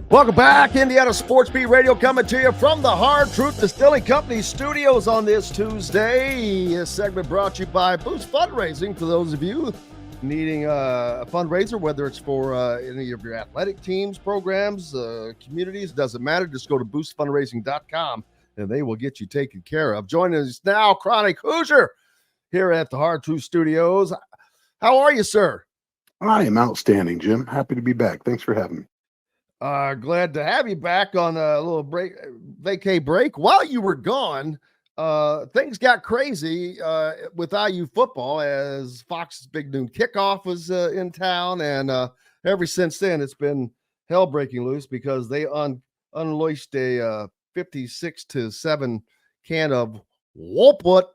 Welcome back. Indiana Sports Beat Radio coming to you from the Hard Truth Distilling Company studios on this Tuesday. This segment brought to you by Boost Fundraising. For those of you needing a fundraiser, whether it's for any of your athletic teams, programs, communities, doesn't matter. Just go to boostfundraising.com and they will get you taken care of. Joining us now, Chronic Hoosier here at the Hard Truth Studios. How are you, sir? I am outstanding, Jim. Happy to be back. Thanks for having me. Glad to have you back on a little vacay break. While you were gone, things got crazy with IU football as Fox's Big Noon Kickoff was in town, and ever since then it's been hell breaking loose because they unleashed a 56-7 can of Whoopwood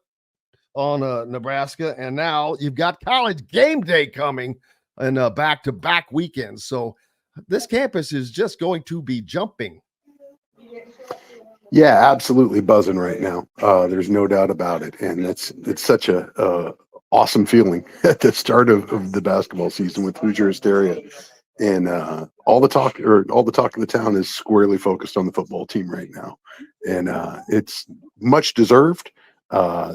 on Nebraska, and now you've got College Game Day coming in back-to-back weekends. So this campus is just going to be jumping. Yeah, absolutely buzzing right now. There's no doubt about it, and it's such a awesome feeling at the start of the basketball season with Hoosier hysteria, and all the talk of the town is squarely focused on the football team right now, and it's much deserved.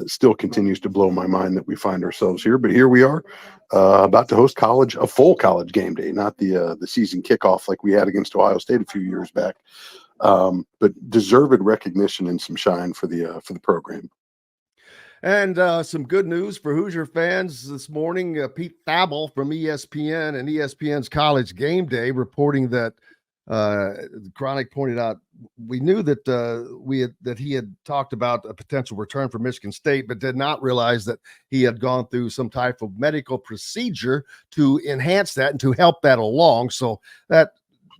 Still continues to blow my mind that we find ourselves here, but here we are, about to host a full college game day, not the season kickoff like we had against Ohio State a few years back, but deserved recognition and some shine for the program. And some good news for Hoosier fans this morning. Pete Thabel from ESPN and ESPN's College Game Day reporting that Chronic pointed out we knew that he had talked about a potential return for Michigan State, but did not realize that he had gone through some type of medical procedure to enhance that and to help that along. So that,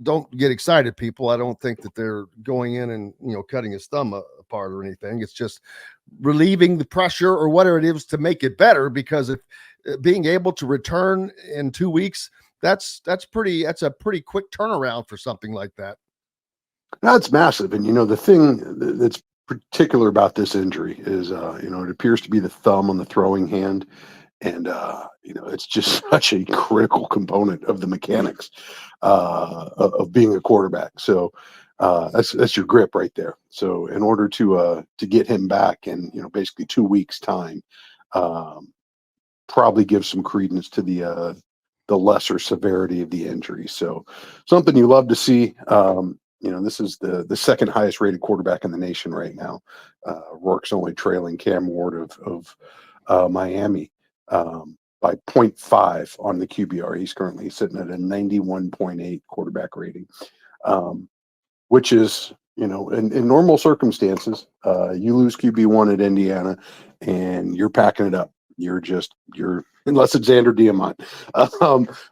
don't get excited, people. I don't think that they're going in and cutting his thumb apart or anything. It's just relieving the pressure or whatever it is to make it better, because if being able to return in 2 weeks, that's a pretty quick turnaround for something like that. That's massive. And the thing that's particular about this injury is it appears to be the thumb on the throwing hand, and it's just such a critical component of the mechanics of being a quarterback. So that's your grip right there. So in order to get him back in basically 2 weeks time, probably give some credence to the lesser severity of the injury. So something you love to see. This is the second highest rated quarterback in the nation right now. Rourke's only trailing Cam Ward of Miami by 0.5 on the QBR. He's currently sitting at a 91.8 quarterback rating, which is, in normal circumstances, you lose QB1 at Indiana and you're packing it up. You're unless it's Xander Diamont.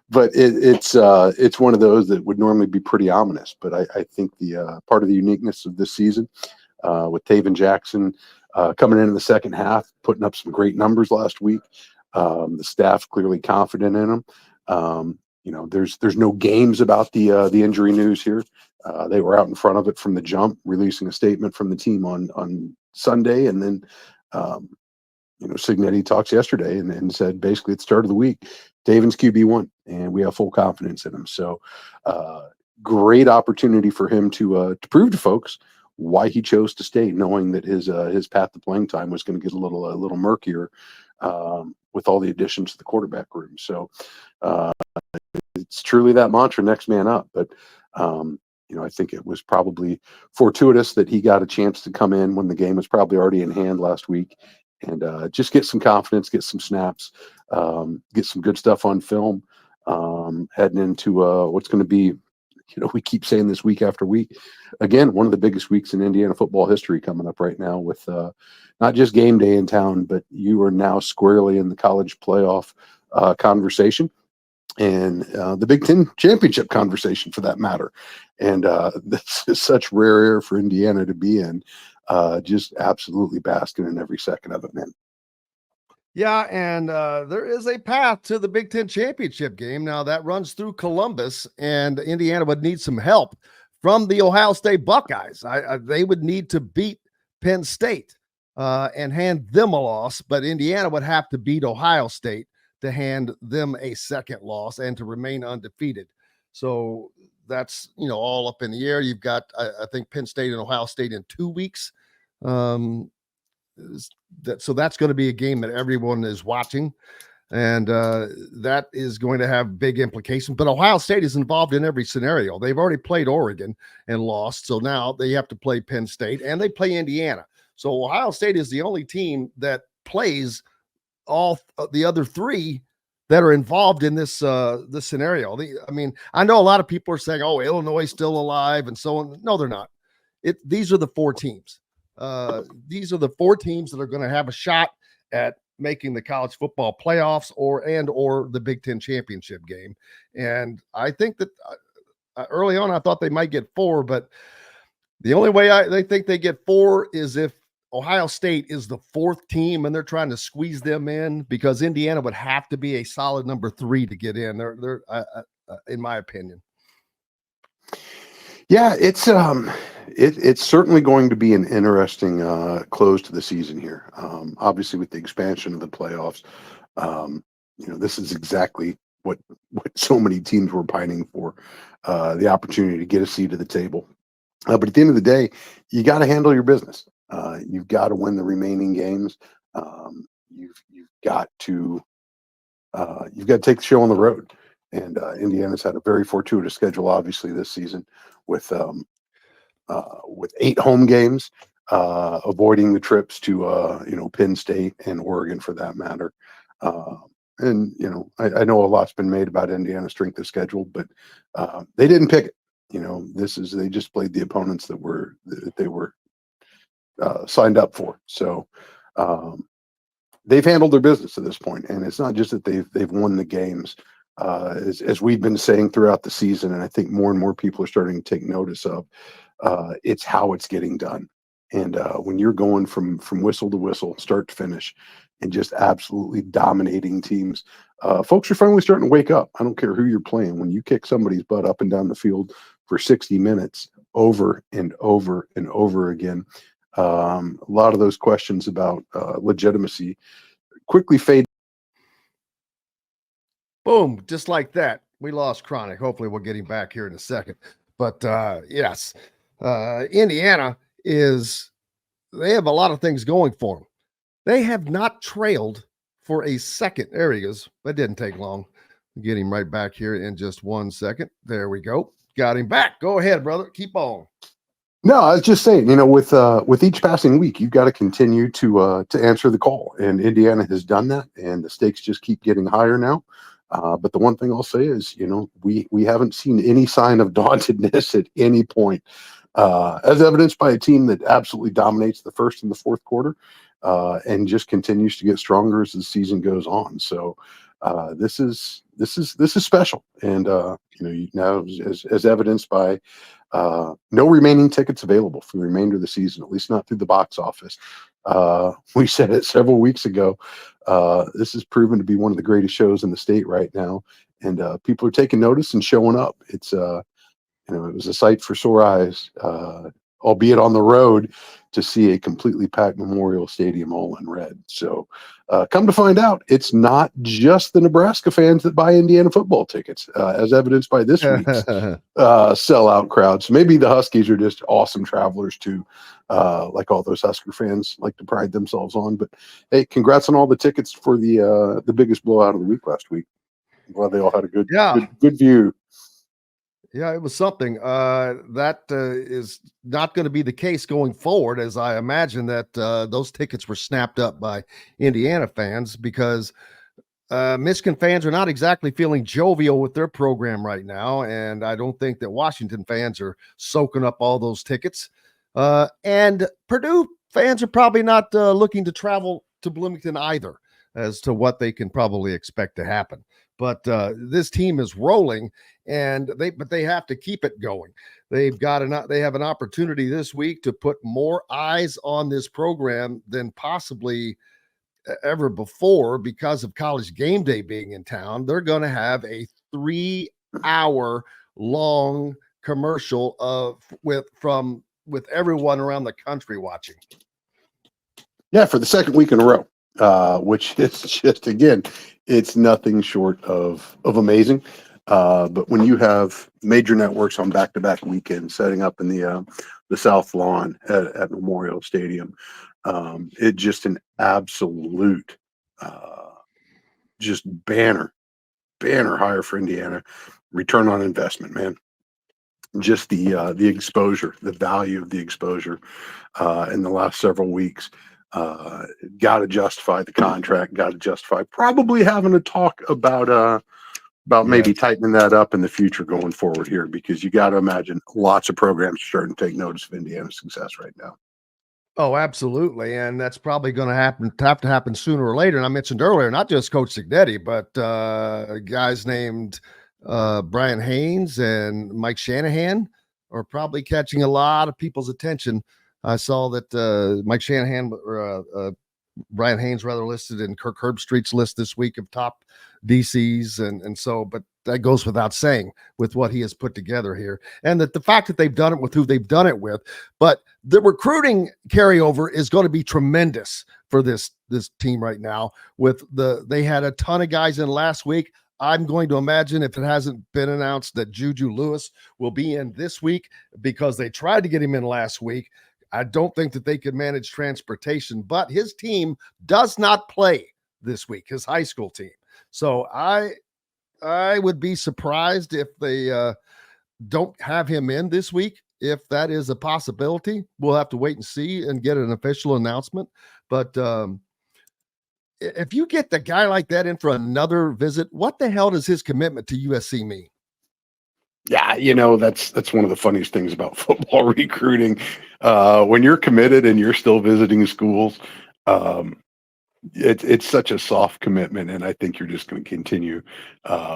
But it's one of those that would normally be pretty ominous. But I think the part of the uniqueness of this season, with Taven Jackson coming in the second half, putting up some great numbers last week, the staff clearly confident in him. There's no games about the injury news here. They were out in front of it from the jump, releasing a statement from the team on Sunday, and then Signetti talks yesterday and said basically at the start of the week, Taven's QB1, and we have full confidence in him. So great opportunity for him to prove to folks why he chose to stay, knowing that his path to playing time was going to get a little murkier with all the additions to the quarterback room. So it's truly that mantra, next man up. But I think it was probably fortuitous that he got a chance to come in when the game was probably already in hand last week, and just get some confidence, get some snaps, get some good stuff on film, heading into what's going to be, we keep saying this week after week, again, one of the biggest weeks in Indiana football history coming up right now with not just game day in town, but you are now squarely in the college playoff conversation and the Big Ten championship conversation for that matter. And this is such rare air for Indiana to be in. Just absolutely basking in every second of it, man. Yeah, and there is a path to the Big Ten championship game. Now, that runs through Columbus, and Indiana would need some help from the Ohio State Buckeyes. They would need to beat Penn State and hand them a loss, but Indiana would have to beat Ohio State to hand them a second loss and to remain undefeated. So that's, all up in the air. You've got, I think, Penn State and Ohio State in 2 weeks. So that's going to be a game that everyone is watching. And that is going to have big implications. But Ohio State is involved in every scenario. They've already played Oregon and lost. So now they have to play Penn State, and they play Indiana. So Ohio State is the only team that plays all the other three that are involved in this scenario. I know a lot of people are saying, "Oh, Illinois is still alive," and so on. No, they're not. These are the 4 teams. These are the 4 teams that are going to have a shot at making the college football playoffs or the Big Ten championship game. And I think that early on, I thought they might get 4, but the only way they think they get 4 is if Ohio State is the 4th team and they're trying to squeeze them in, because Indiana would have to be a solid number 3 to get in. They're in my opinion. Yeah, it's certainly going to be an interesting close to the season here. Obviously, with the expansion of the playoffs, this is exactly what so many teams were pining for, the opportunity to get a seat at the table. But at the end of the day, you got to handle your business. You've got to win the remaining games. You've got to take the show on the road. And Indiana's had a very fortuitous schedule, obviously, this season with 8 home games, avoiding the trips to Penn State and Oregon for that matter. And I know a lot's been made about Indiana's strength of schedule, but they didn't pick it. They just played the opponents that they were signed up for. So they've handled their business to this point, and it's not just that they've won the games. As we've been saying throughout the season, and I think more and more people are starting to take notice of, it's how it's getting done. And when you're going from whistle to whistle, start to finish, and just absolutely dominating teams, folks are finally starting to wake up. I don't care who you're playing. When you kick somebody's butt up and down the field for 60 minutes over and over and over again, a lot of those questions about legitimacy quickly fade. Boom, just like that. We lost Chronic. Hopefully we'll get him back here in a second. But yes, Indiana they have a lot of things going for them. They have not trailed for a second. There he is. That didn't take long. Get him right back here in just 1 second. There we go. Got him back. Go ahead, brother. Keep on. No, I was just saying, with each passing week, you've got to continue to answer the call, and Indiana has done that, and the stakes just keep getting higher now. But the one thing I'll say is, we haven't seen any sign of dauntedness at any point, as evidenced by a team that absolutely dominates the first and the fourth quarter, and just continues to get stronger as the season goes on. So this is special, and now as evidenced by no remaining tickets available for the remainder of the season, at least not through the box office. We said it several weeks ago. This has proven to be one of the greatest shows in the state right now, and people are taking notice and showing up. It's it was a sight for sore eyes, albeit on the road, to see a completely packed Memorial Stadium all in red. So come to find out, it's not just the Nebraska fans that buy Indiana football tickets, as evidenced by this week's sellout crowd. So maybe the Huskies are just awesome travelers too, like all those Husker fans like to pride themselves on. But hey, congrats on all the tickets for the biggest blowout of the week last week. I'm glad they all had a good view. Yeah, it was something. That is not going to be the case going forward, as I imagine that those tickets were snapped up by Indiana fans, because Michigan fans are not exactly feeling jovial with their program right now, and I don't think that Washington fans are soaking up all those tickets. And Purdue fans are probably not looking to travel to Bloomington either, as to what they can probably expect to happen. But this team is rolling, and they have to keep it going. They have an opportunity this week to put more eyes on this program than possibly ever before, because of College Game Day being in town. They're going to have a 3-hour long commercial with everyone around the country watching. Yeah, for the second week in a row, which is just, again, it's nothing short of amazing. But when you have major networks on back-to-back weekends setting up in the South Lawn at Memorial Stadium, it's just an absolute just banner hire for Indiana. Return on investment, man. Just the exposure, the value of the exposure in the last several weeks. Got to justify the contract. Got to justify probably having to talk about maybe tightening that up in the future going forward here, because you got to imagine lots of programs are starting to take notice of Indiana's success right now. Oh, absolutely. And that's probably going to have to happen sooner or later. And I mentioned earlier, not just Coach Cignetti, but guys named Brian Haynes and Mike Shanahan are probably catching a lot of people's attention. I saw that Mike Shanahan, Brian Haynes rather, listed in Kirk Herbstreit's list this week of top DCs. And so, but that goes without saying with what he has put together here. And that the fact that they've done it with who they've done it with, but the recruiting carryover is going to be tremendous for this team right now. They had a ton of guys in last week. I'm going to imagine, if it hasn't been announced, that Juju Lewis will be in this week because they tried to get him in last week. I don't think that they could manage transportation, but his team does not play this week, his high school team. So I would be surprised if they don't have him in this week. If that is a possibility, we'll have to wait and see and get an official announcement. But if you get the guy like that in for another visit, what the hell does his commitment to USC mean? Yeah, that's one of the funniest things about football recruiting. When you're committed and you're still visiting schools, it's such a soft commitment, and I think you're just going to continue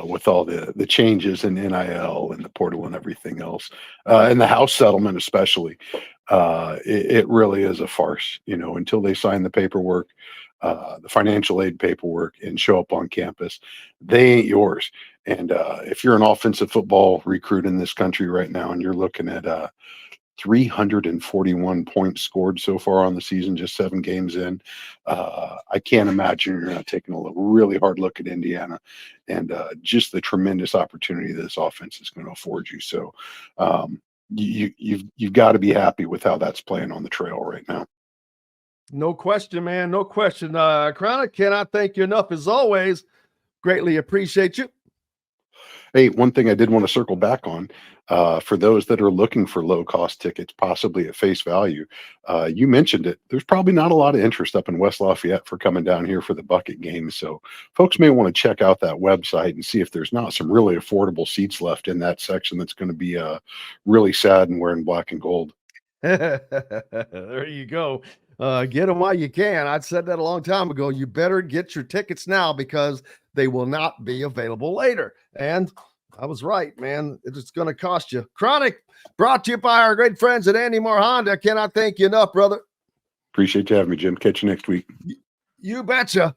with all the changes in NIL and the portal and everything else, and the house settlement especially. It really is a farce, until they sign the paperwork, the financial aid paperwork, and show up on campus. They ain't yours. And if you're an offensive football recruit in this country right now, and you're looking at 341 points scored so far on the season, just 7 games in, I can't imagine you're not taking a really hard look at Indiana and just the tremendous opportunity this offense is going to afford you. So you've got to be happy with how that's playing on the trail right now. No question, man. No question. Chronic, cannot thank you enough as always. Greatly appreciate you. Hey, one thing I did want to circle back on, for those that are looking for low-cost tickets, possibly at face value, you mentioned it. There's probably not a lot of interest up in West Lafayette for coming down here for the bucket game. So folks may want to check out that website and see if there's not some really affordable seats left in that section that's going to be really sad and wearing black and gold. There you go. Get them while you can. I said that a long time ago. You better get your tickets now because they will not be available later. And I was right, man. It's going to cost you. Chronic, brought to you by our great friends at Andy Moore Honda. Cannot thank you enough, brother. Appreciate you having me, Jim. Catch you next week. You betcha.